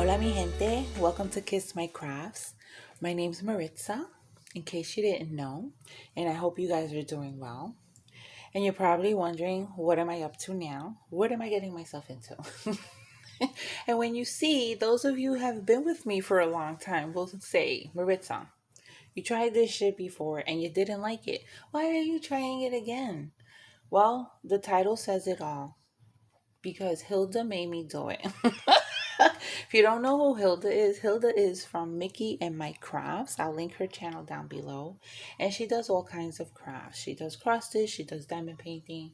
Hola mi gente, welcome to Kiss My Crafts. My name's Maritza, in case you didn't know, and I hope you guys are doing well. And you're probably wondering, what am I up to now? What am I getting myself into? And when you see, those of you who have been with me for a long time will say, Maritza, you tried this shit before and you didn't like it. Why are you trying it again? Well, the title says it all. Because Hilda made me do it. If you don't know who Hilda is from Mickey and Mike Crafts. I'll link her channel down below. And she does all kinds of crafts. She does cross stitch, she does diamond painting.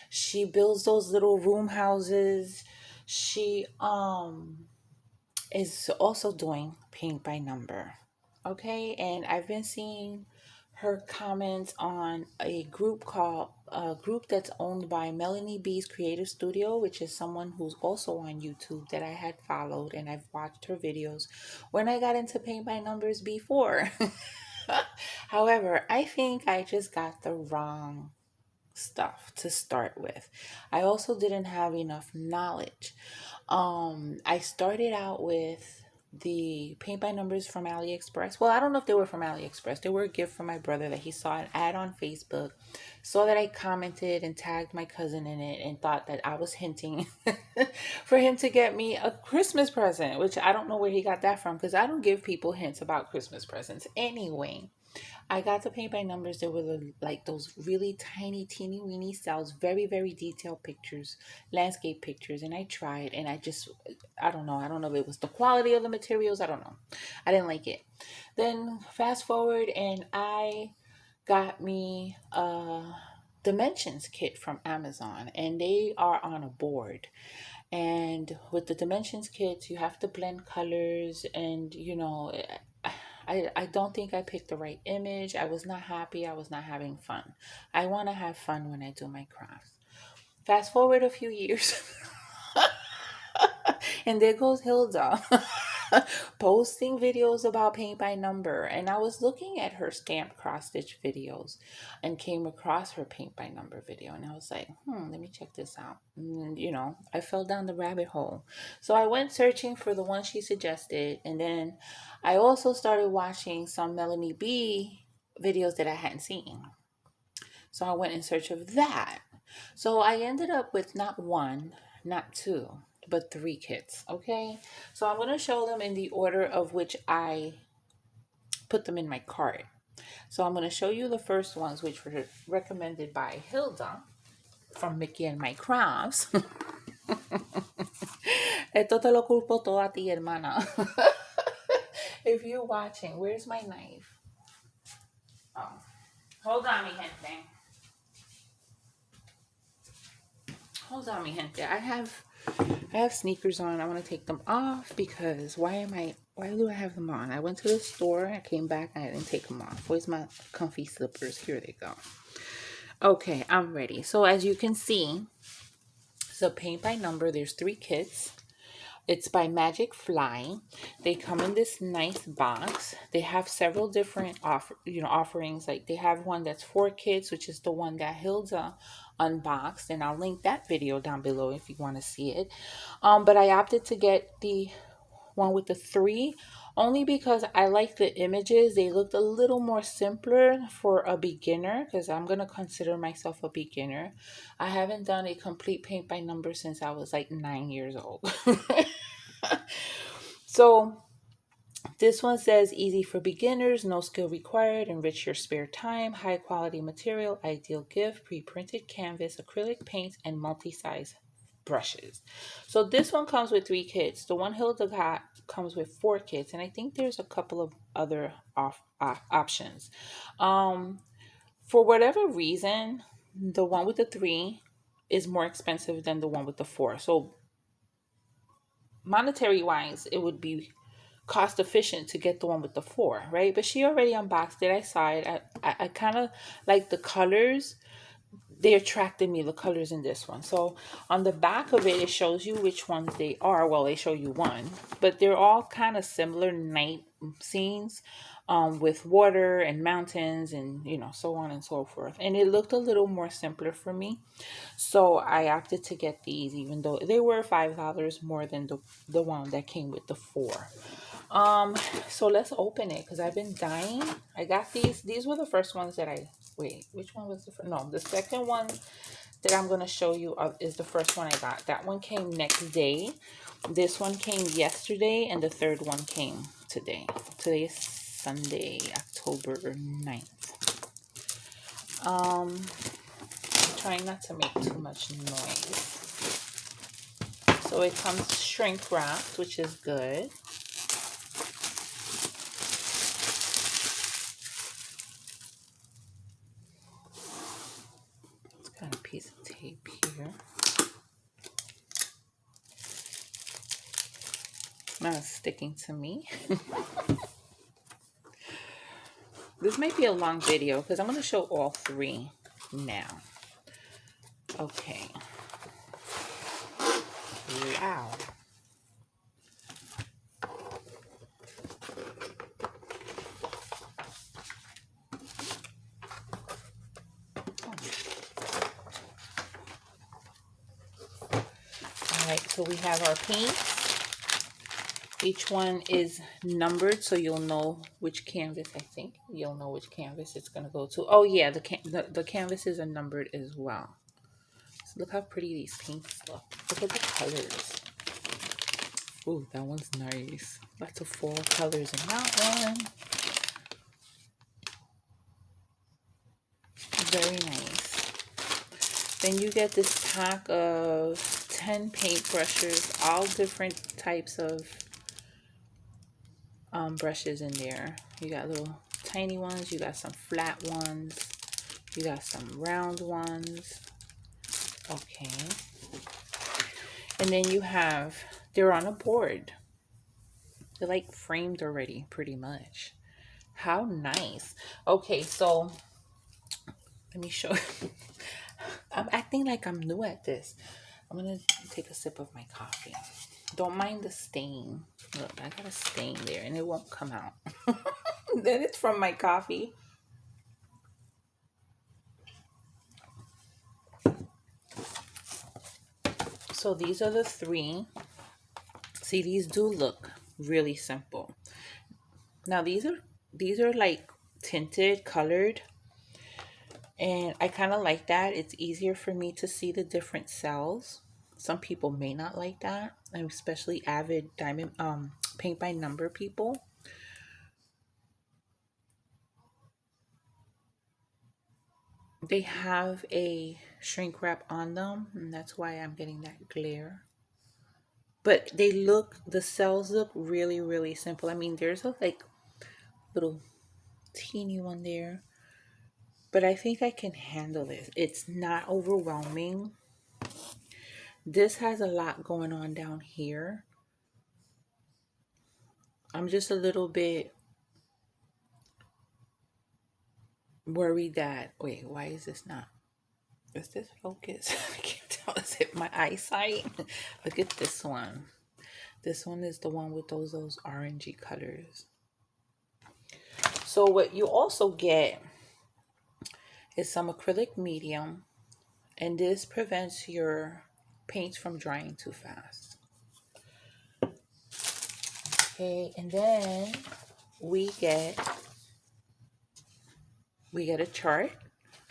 She builds those little room houses. She is also doing paint by number. Okay, and I've been seeing her comments on a group that's owned by Melanie B's Creative Studio, which is someone who's also on YouTube that I had followed, and I've watched her videos when I got into paint by numbers before. However, I think I just got the wrong stuff to start with. I also didn't have enough knowledge. I started out with the paint by numbers from AliExpress. Well, I don't know if they were from AliExpress. They were a gift from my brother that he saw an ad on Facebook, saw that I commented and tagged my cousin in it, and thought that I was hinting for him to get me a Christmas present, which I don't know where he got that from, because I don't give people hints about Christmas presents anyway. I got the paint by numbers. They were like those really tiny, teeny weeny styles, very, very detailed pictures, landscape pictures. And I tried, and I don't know. I don't know if it was the quality of the materials. I don't know. I didn't like it. Then fast forward, and I got me a dimensions kit from Amazon, and they are on a board. And with the dimensions kits, you have to blend colors, and I don't think I picked the right image. I was not happy. I was not having fun. I want to have fun when I do my crafts. Fast forward a few years. And there goes Hilda posting videos about paint by number. And I was looking at her stamped cross stitch videos and came across her paint by number video. And I was like, let me check this out. And, I fell down the rabbit hole. So I went searching for the one she suggested. And then I also started watching some Melanie B videos that I hadn't seen. So I went in search of that. So I ended up with not one, not two, but 3 kits. Okay, so I'm going to show them in the order of which I put them in my cart. So I'm going to show you the first ones, which were recommended by Hilda from Mickey and My Crafts. Esto te lo culpo todo a ti, hermana. If you're watching, where's my knife? Oh, hold on, mi gente. Hold on, mi gente. I have sneakers on. I want to take them off because why do I have them on? I went to the store, I came back, and I didn't take them off. Where's my comfy slippers? Here they go. Okay, I'm ready. So as you can see, so paint by number, there's 3 kits. It's by MagicFly. They come in this nice box. They have several different offerings. Like they have one that's 4 kits, which is the one that Hilda unboxed, and I'll link that video down below if you want to see it. But I opted to get the one with the 3 only because I like the images. They looked a little more simpler for a beginner, because I'm going to consider myself a beginner. I haven't done a complete paint by number since I was like 9 years old. So this one says easy for beginners, no skill required, enrich your spare time, high quality material, ideal gift, pre-printed canvas, acrylic paints, and multi-size brushes. So this one comes with 3 kits. The one Hilda got comes with 4 kits, and I think there's a couple of other options. For whatever reason, the one with the 3 is more expensive than the one with the 4. So monetary wise, it would be cost efficient to get the one with the 4, right? But she already unboxed it. I saw it. I kind of like the colors. they attracted me, the colors in this one. So on the back of it, it shows you which ones they are. Well, they show you one, but they're all kind of similar night scenes, with water and mountains and, you know, so on and so forth. And it looked a little more simpler for me. So I opted to get these, even though they were $5 more than the one that came with the four. So let's open it because I've been dying. I got these were the first ones that wait, which one was the first? No, the second one that I'm going to show you is the first one I got. That one came next day. This one came yesterday, and the third one came today. Today is Sunday, October 9th. I'm trying not to make too much noise. So it comes shrink wrapped, which is good. It's got a piece of tape here. Now it's sticking to me. This might be a long video because I'm going to show all three now. Okay. Wow. Alright, so we have our paints. Each one is numbered, so you'll know which canvas, I think. You'll know which canvas it's going to go to. Oh yeah, the canvases are numbered as well. So look how pretty these paints look. Look at the colors. Ooh, that one's nice. Lots of fall colors in that one. Very nice. Then you get this pack of 10 paint brushes, all different types of brushes in there. You got little tiny ones, you got some flat ones, you got some round ones. Okay. And then you have, they're on a board. They're like framed already, pretty much. How nice. Okay, so let me show you. I'm acting like I'm new at this. I'm gonna take a sip of my coffee. Don't mind the stain. Look, I got a stain there and it won't come out. Then it's from my coffee. So these are the three. See, these do look really simple. Now these are like tinted, colored. And I kind of like that. It's easier for me to see the different cells. Some people may not like that, and especially avid diamond paint by number people. They have a shrink wrap on them, and that's why I'm getting that glare. But the cells look really, really simple. I mean, there's a like little teeny one there, but I think I can handle this. It's not overwhelming. This has a lot going on down here. I'm just a little bit worried that, wait, why is this not, is this focus? I can't tell, is it my eyesight? Look at this one. This one is the one with those orangey colors. So what you also get is some acrylic medium, and this prevents your paints from drying too fast. Okay, and then we get a chart,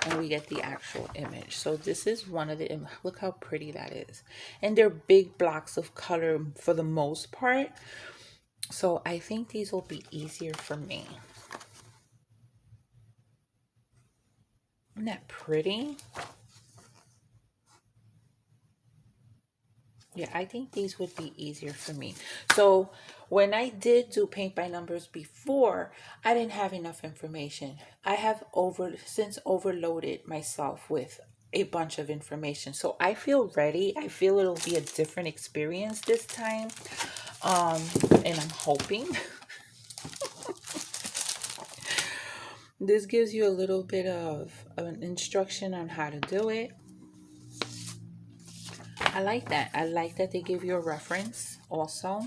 and we get the actual image. So this is one of the, look how pretty that is. And they're big blocks of color for the most part. So I think these will be easier for me. Isn't that pretty? Yeah, I think these would be easier for me. So when I did do paint by numbers before, I didn't have enough information. I have since overloaded myself with a bunch of information. So I feel ready. I feel it'll be a different experience this time. And I'm hoping. This gives you a little bit of an instruction on how to do it. I like that. I like that they give you a reference also.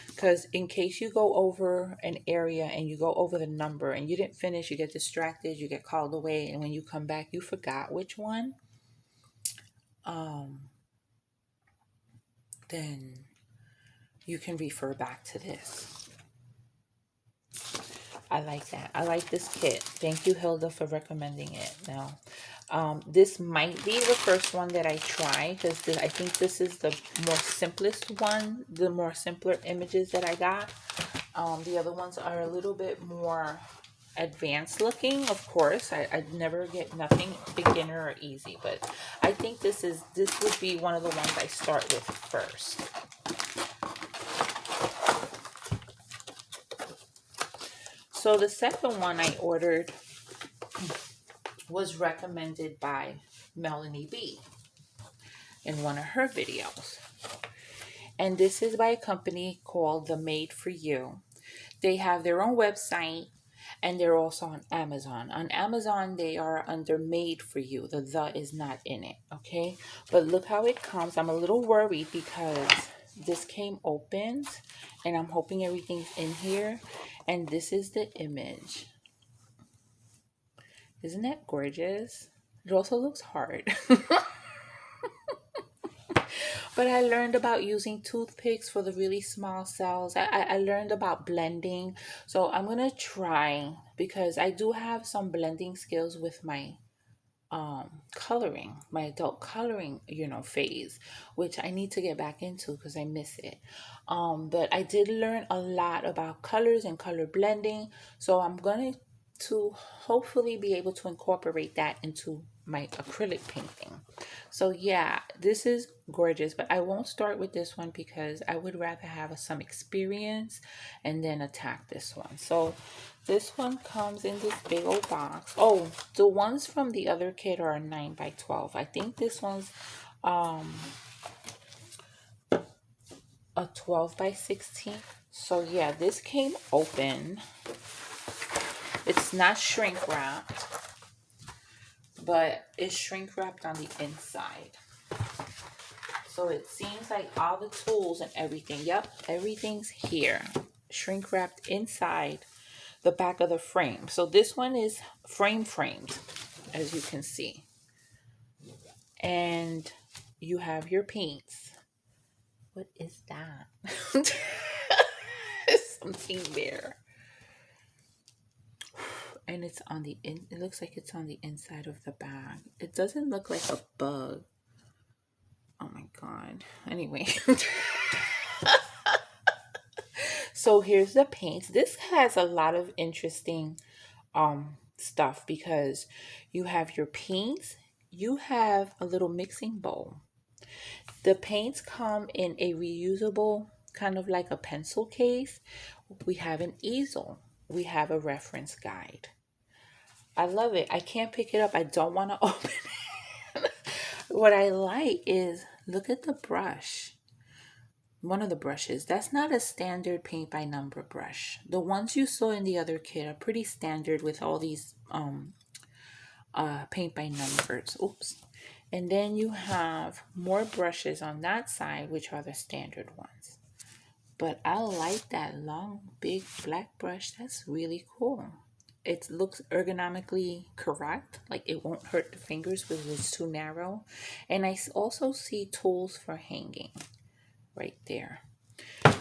Because in case you go over an area and you go over the number and you didn't finish, you get distracted, you get called away, and when you come back, you forgot which one, then you can refer back to this. I like that. I like this kit. Thank you, Hilda, for recommending it. Now, this might be the first one that I try because I think this is the more simplest one, the more simpler images that I got. The other ones are a little bit more advanced looking. Of course, I'd never get nothing beginner or easy, but I think this would be one of the ones I start with first. So the second one I ordered was recommended by Melanie B in one of her videos. And this is by a company called the Made4U. They have their own website and they're also on Amazon. On Amazon, they are under Made4U. The is not in it, okay? But look how it comes. I'm a little worried because this came opened and I'm hoping everything's in here. And this is the image. Isn't that gorgeous? It also looks hard. But I learned about using toothpicks for the really small cells. I learned about blending. So I'm going to try because I do have some blending skills with my coloring, my adult coloring, phase, which I need to get back into because I miss it. But I did learn a lot about colors and color blending. So I'm going to hopefully be able to incorporate that into my acrylic painting. So yeah, this is gorgeous, but I won't start with this one because I would rather have some experience and then attack this one. So this one comes in this big old box. Oh, the ones from the other kit are 9 by 12. I think this one's a 12 by 16. So yeah, this came open. It's not shrink wrapped, but it's shrink wrapped on the inside. So it seems like all the tools and everything, yep, everything's here. Shrink wrapped inside the back of the frame. So this one is framed, as you can see. And you have your paints. What is that? Something there. And it's on the it looks like it's on the inside of the bag. It doesn't look like a bug. Oh my god. Anyway. So here's the paints. This has a lot of interesting stuff because you have your paints, you have a little mixing bowl. The paints come in a reusable, kind of like a pencil case. We have an easel. We have a reference guide. I love it. I can't pick it up. I don't want to open it. What I like is, look at the brush. One of the brushes. That's not a standard paint by number brush. The ones you saw in the other kit are pretty standard with all these paint by numbers. Oops. And then you have more brushes on that side, which are the standard ones. But I like that long, big black brush. That's really cool. It looks ergonomically correct. Like it won't hurt the fingers because it's too narrow. And I also see tools for hanging right there.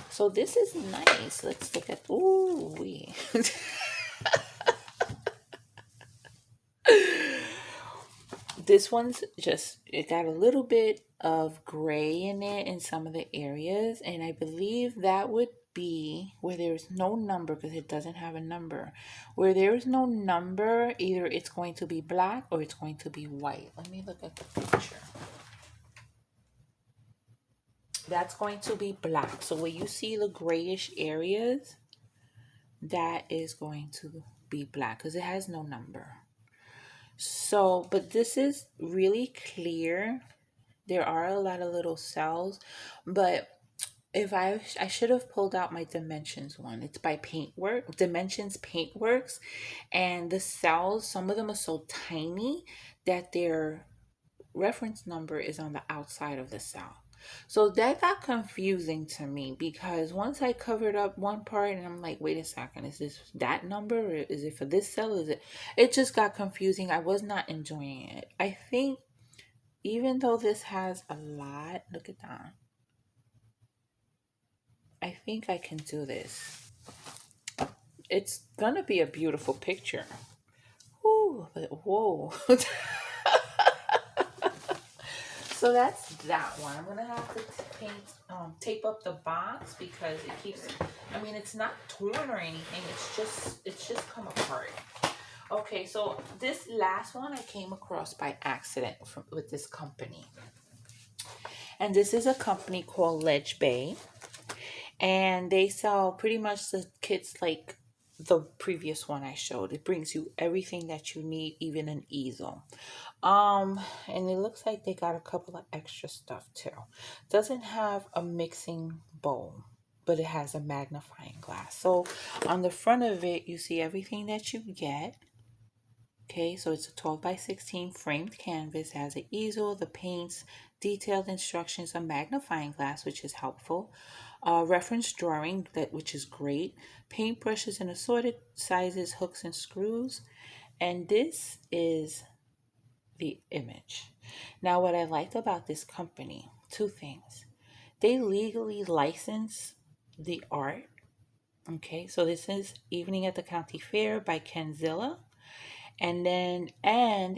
So this is nice. Let's look at, ooh wee. This one's just, it got a little bit of gray in it in some of the areas, and I believe that would be where there's no number because it doesn't have a number. Where there's no number, either it's going to be black or it's going to be white. Let me look at the picture. That's going to be black. So where you see the grayish areas, that is going to be black because it has no number. So, but this is really clear. There are a lot of little cells, but if I should have pulled out my Dimensions one. It's by Paintwork, Dimensions Paintworks, and the cells, some of them are so tiny that their reference number is on the outside of the cell. So that got confusing to me because once I covered up one part and I'm like, wait a second, is this that number? Or is it for this cell? Is it? It just got confusing. I was not enjoying it. I think even though this has a lot, look at that. I think I can do this. It's gonna be a beautiful picture. Whoo, but whoa. So that's that one. I'm gonna have to tape up the box because it keeps. I mean, it's not torn or anything. It's just come apart. Okay, so this last one I came across by accident with this company, and this is a company called Ledge Bay, and they sell pretty much the kits like the previous one I showed. It brings you everything that you need, even an easel. And it looks like they got a couple of extra stuff too. Doesn't have a mixing bowl, but it has a magnifying glass. So on the front of it, you see everything that you get. Okay, so it's a 12 by 16 framed canvas. It has an easel, the paints, detailed instructions, a magnifying glass, which is helpful, reference drawing, which is great, paint brushes in assorted sizes, hooks and screws, and this is the image. Now, what I liked about this company, two things. They legally license the art. Okay, so this is Evening at the County Fair by Kenzilla. And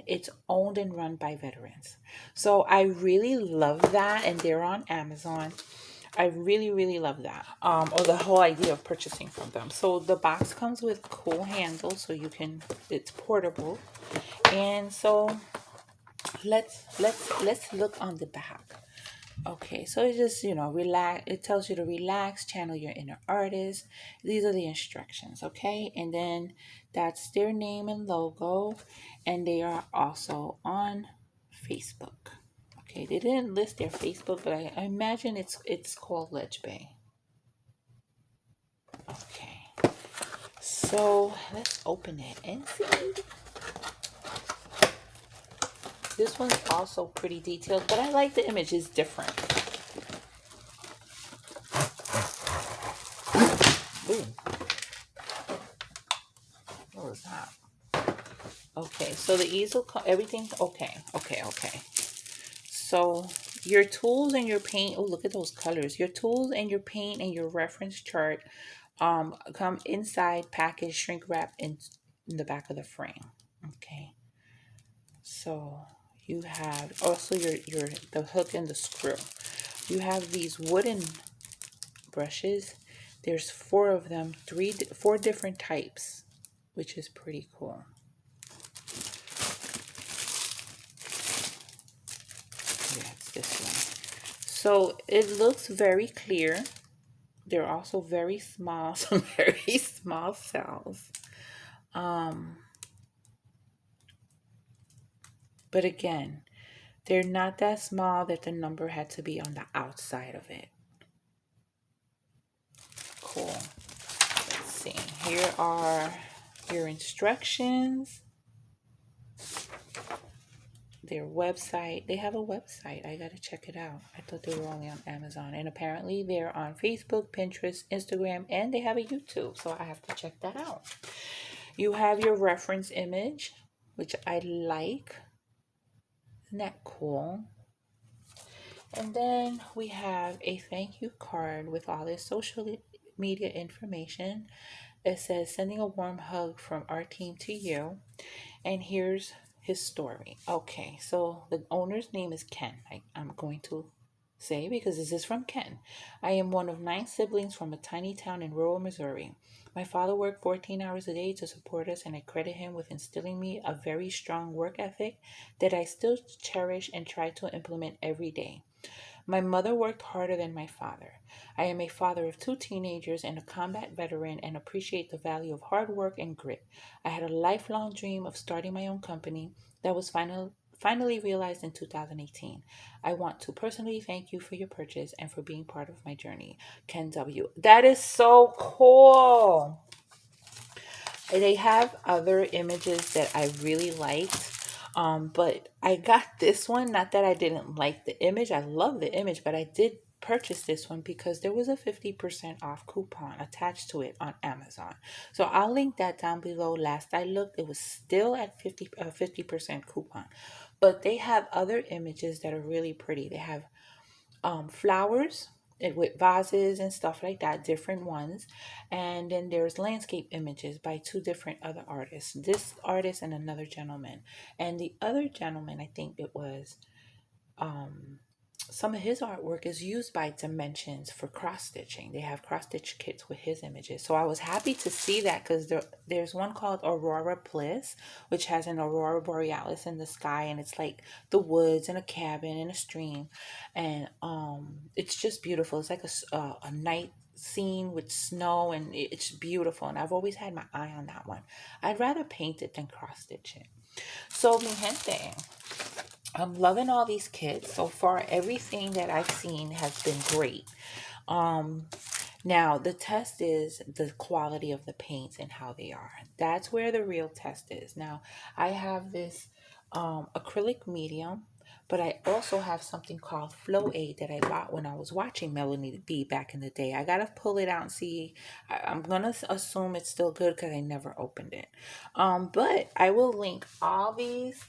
it's owned and run by veterans. So I really love that, and they're on Amazon. I really, really love that. Or the whole idea of purchasing from them. So the box comes with cool handles, so it's portable. And so let's look on the back. Okay, so it just, relax. It tells you to relax, channel your inner artist. These are the instructions, okay? And then that's their name and logo, and they are also on Facebook. Okay, they didn't list their Facebook, but I imagine it's called Ledge Bay. Okay, so let's open it and see. This one's also pretty detailed, but I like the image. It's different. Ooh. What was that? Okay, so the easel, everything, okay. So your tools and your paint, oh, look at those colors. Your tools and your paint and your reference chart come inside package shrink wrap in the back of the frame. Okay. So you have also the hook and the screw. You have these wooden brushes. There's 4 of them, 4 different types, which is pretty cool. Yeah, it's this one. So it looks very clear. They're also very small, some very small cells. But again, they're not that small that the number had to be on the outside of it. Cool. Let's see. Here are your instructions. Their website. They have a website. I gotta check it out. I thought they were only on Amazon. And apparently they're on Facebook, Pinterest, Instagram, and they have a YouTube. So I have to check that out. You have your reference image, which I like. Isn't that cool? And then we have a thank you card with all this social media information. It says, sending a warm hug from our team to you. And here's his story. Okay, so the owner's name is Ken. I'm going to say because this is from Ken. I am one of 9 siblings from a tiny town in rural Missouri. My father worked 14 hours a day to support us, and I credit him with instilling me a very strong work ethic that I still cherish and try to implement every day. My mother worked harder than my father. I am a father of 2 teenagers and a combat veteran and appreciate the value of hard work and grit. I had a lifelong dream of starting my own company that was finally realized in 2018. I want to personally thank you for your purchase and for being part of my journey. Ken W. That is so cool. They have other images that I really liked. But I got this one, not that I didn't like the image. I love the image, but I did purchase this one because there was a 50% off coupon attached to it on Amazon. So I'll link that down below. Last I looked, it was still at 50% coupon. But they have other images that are really pretty. They have flowers with vases and stuff like that, different ones. And then there's landscape images by two different other artists, this artist and another gentleman. And the other gentleman, I think it was, um, some of his artwork is used by Dimensions for cross stitching. They have cross stitch kits with his images. So I was happy to see that because there's one called Aurora Bliss, which has an aurora borealis in the sky, and it's like the woods and a cabin and a stream, and it's just beautiful. It's like a night scene with snow, and it's beautiful. And I've always had my eye on that one. I'd rather paint it than cross stitch it. So mi gente, I'm loving all these kits. So far, everything that I've seen has been great. Um, Now, the test is the quality of the paints and how they are. That's where the real test is. Now, I have this acrylic medium, but I also have something called Flow Aid that I bought when I was watching Melanie B back in the day. I got to pull it out and see. I'm going to assume it's still good because I never opened it. But I will link all these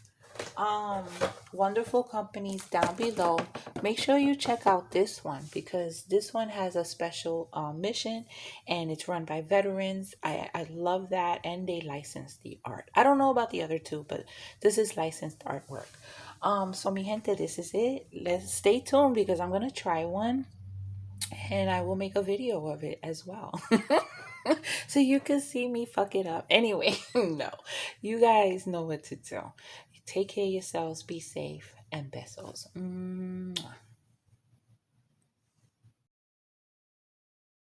um wonderful companies down below. Make sure you check out this one because this one has a special mission, and it's run by veterans. I love that, and they license the art. I don't know about the other two, but this is licensed artwork. So mi gente, this is it. Let's stay tuned because I'm gonna try one and I will make a video of it as well. So you can see me fuck it up. Anyway, no. You guys know what to do. Take care of yourselves, be safe, and besos. Mwah.